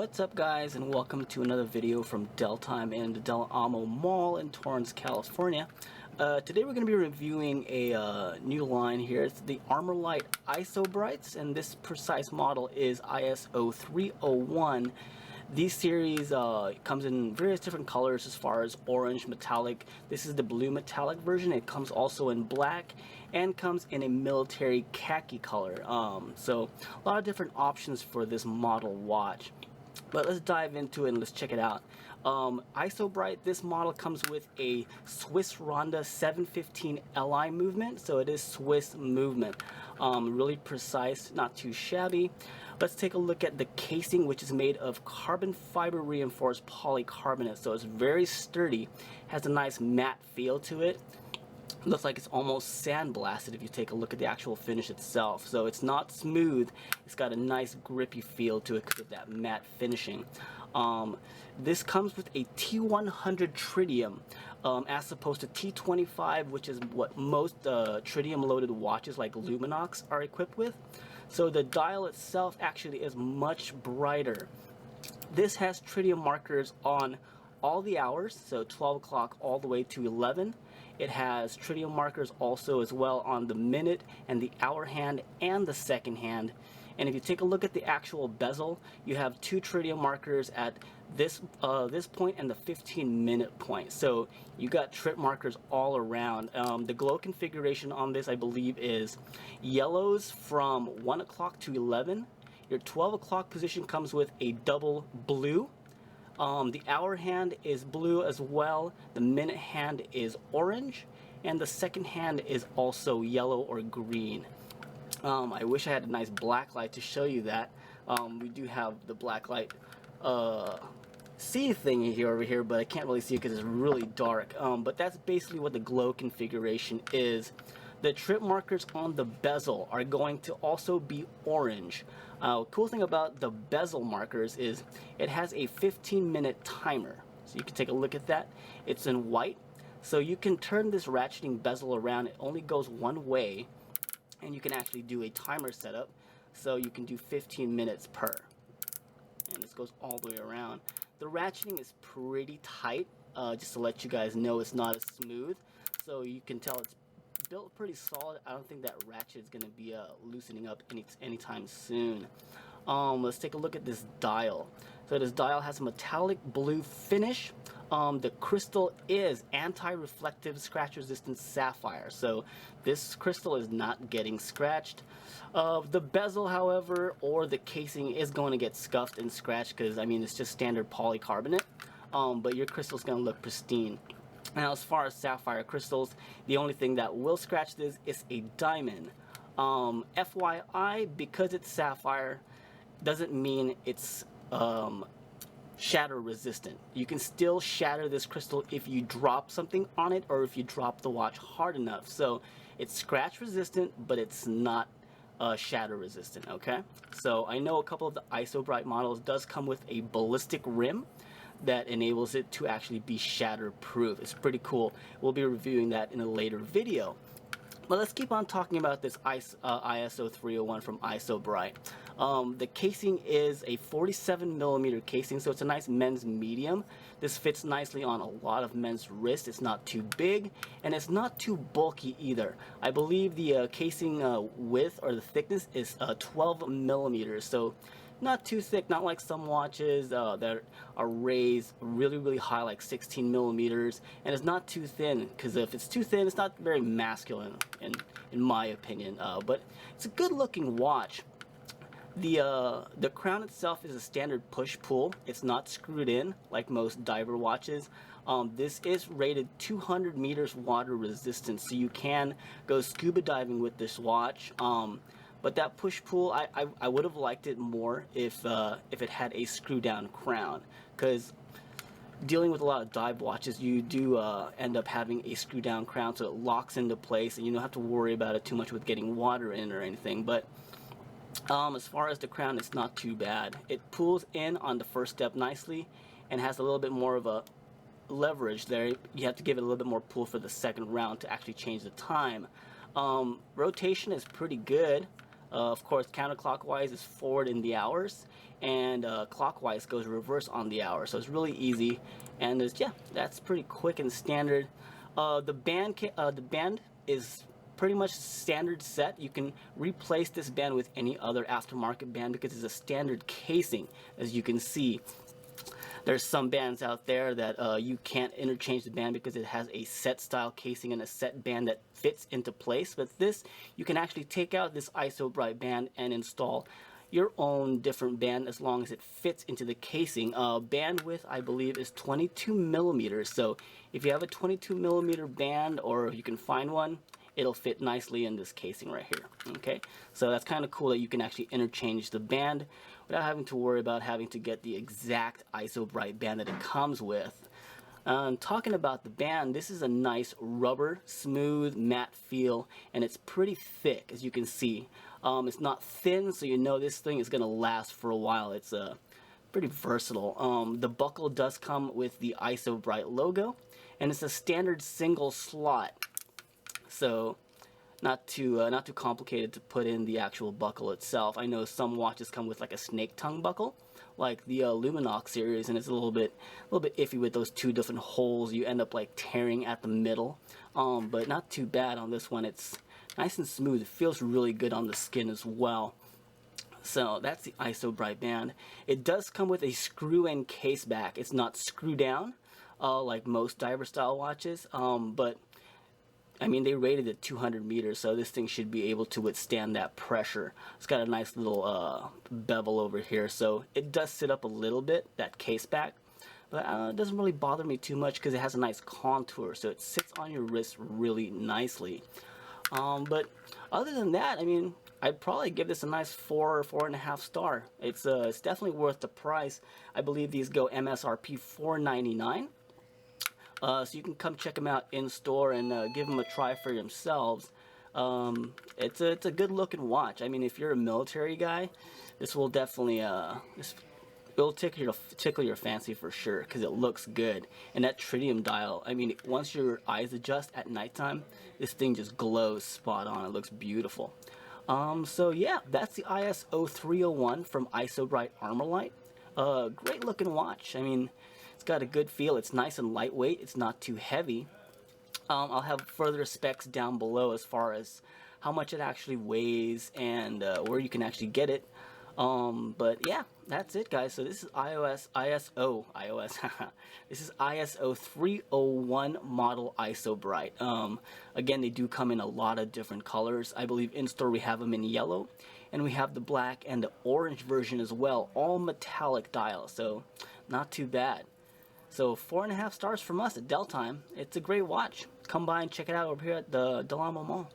What's up guys, and welcome to another video from Del Time in the Del Amo Mall in Torrance, California. Today we're going to be reviewing a new line here. It's the Armourlite ISO Brites, and this precise model is ISO301. These series comes in various different colors as far as orange, metallic. This is the blue metallic version. It comes also in black and comes in a military khaki color. So a lot of different options for this model watch. But let's dive into it and let's check it out. ISO Brite, this model comes with a Swiss Ronda 715 Li movement, so it is Swiss movement. Really precise, not too shabby. Let's take a look at the casing, which is made of carbon fiber reinforced polycarbonate, so it's very sturdy, has a nice matte feel to it. Looks like it's almost sandblasted if you take a look at the actual finish itself. So it's not smooth, it's got a nice grippy feel to it because of that matte finishing. This comes with a T100 Tritium as opposed to T25, which is what most tritium loaded watches like Luminox are equipped with. So the dial itself actually is much brighter. This has tritium markers on all the hours, so 12 o'clock all the way to 11. It has tritium markers also as well on the minute and the hour hand and the second hand. And if you take a look at the actual bezel, you have two tritium markers at this point and the 15-minute point. So you got trip markers all around. The glow configuration on this, I believe, is yellows from 1 o'clock to 11. Your 12 o'clock position comes with a double blue. The hour hand is blue as well, the minute hand is orange, and the second hand is also yellow or green. I wish I had a nice black light to show you that. We do have the black light see thingy here over here, but I can't really see it because it's really dark. But that's basically what the glow configuration is. The trip markers on the bezel are going to also be orange. Cool thing about the bezel markers is it has a 15-minute timer. So you can take a look at that. It's in white. So you can turn this ratcheting bezel around. It only goes one way. And you can actually do a timer setup. So you can do 15 minutes per. And this goes all the way around. The ratcheting is pretty tight. Just to let you guys know, it's not as smooth. So you can tell it's built pretty solid. I don't think that ratchet is going to be loosening up anytime soon. Let's take a look at this dial. So this dial has a metallic blue finish. The crystal is anti-reflective, scratch-resistant sapphire, so this crystal is not getting scratched. The bezel, however, or the casing is going to get scuffed and scratched because, I mean, it's just standard polycarbonate, but your crystal is going to look pristine. Now, as far as sapphire crystals, the only thing that will scratch this is a diamond. FYI, because it's sapphire, doesn't mean it's shatter resistant. You can still shatter this crystal if you drop something on it or if you drop the watch hard enough. So it's scratch resistant, but it's not shatter resistant, okay? So I know a couple of the ISO Brite models does come with a ballistic rim that enables it to actually be shatter proof. It's pretty cool. We'll be reviewing that in a later video. But let's keep on talking about this ISO301 from ISO Brite. The casing is a 47mm casing, so it's a nice men's medium. This fits nicely on a lot of men's wrists. It's not too big, and it's not too bulky either. I believe the casing width or the thickness is 12mm, so not too thick, not like some watches that are raised really high, like 16mm, and it's not too thin, because if it's too thin, it's not very masculine in my opinion. But it's a good looking watch. The crown itself is a standard push-pull. It's not screwed in like most diver watches. This is rated 200 meters water resistance, so you can go scuba diving with this watch. But that push-pull, I would have liked it more if it had a screw-down crown, because dealing with a lot of dive watches, you do end up having a screw-down crown, so it locks into place, and you don't have to worry about it too much with getting water in or anything. But as far as the crown, it's not too bad. It pulls in on the first step nicely and has a little bit more of a leverage there. You have to give it a little bit more pull for the second round to actually change the time. Rotation is pretty good. Of course, counterclockwise is forward in the hours, and clockwise goes reverse on the hour. So it's really easy, and yeah, that's pretty quick and standard. The band is pretty much standard set. You can replace this band with any other aftermarket band because it's a standard casing. As you can see, there's some bands out there that you can't interchange the band because it has a set style casing and a set band that fits into place. But this, you can actually take out this ISO Brite band and install your own different band as long as it fits into the casing. Bandwidth, I believe, is 22 millimeters. So if you have a 22 millimeter band, or if you can find one, it'll fit nicely in this casing right here. Okay, so that's kind of cool that you can actually interchange the band without having to worry about having to get the exact ISO Brite band that it comes with. Talking about the band, this is a nice rubber, smooth, matte feel, and it's pretty thick, as you can see. It's not thin, so you know this thing is going to last for a while. It's pretty versatile. The buckle does come with the ISO Brite logo, and it's a standard single slot, so not too complicated to put in the actual buckle itself. I know some watches come with like a snake tongue buckle, like the Luminox series, and it's a little bit iffy with those two different holes. You end up like tearing at the middle, but not too bad on this one. It's nice and smooth. It feels really good on the skin as well. So that's the ISO Brite band. It does come with a screw-in case back. It's not screw down like most diver style watches, but I mean, they rated it 200 meters, so this thing should be able to withstand that pressure. It's got a nice little bevel over here, so it does sit up a little bit, that case back, but it doesn't really bother me too much because it has a nice contour, so it sits on your wrist really nicely. But other than that, I mean, I'd probably give this a nice 4 or 4.5 star. It's definitely worth the price. I believe these go MSRP $4.99. So you can come check them out in store and give them a try for yourselves. It's a good looking watch. I mean, if you're a military guy, this will definitely it'll tickle your fancy for sure because it looks good. And that tritium dial, I mean, once your eyes adjust at nighttime, this thing just glows spot on. It looks beautiful. So yeah, that's the ISO301 from ISO Brite Armourlite. Great looking watch. I mean, it's got a good feel. It's nice and lightweight. It's not too heavy. I'll have further specs down below as far as how much it actually weighs and where you can actually get it. But yeah, that's it, guys. So this is this is ISO 301 model ISO Brite. Again, they do come in a lot of different colors. I believe in store we have them in yellow, and we have the black and the orange version as well, all metallic dials, so not too bad. So 4.5 stars from us at Del Time. It's a great watch. Come by and check it out over here at the Del Amo Mall.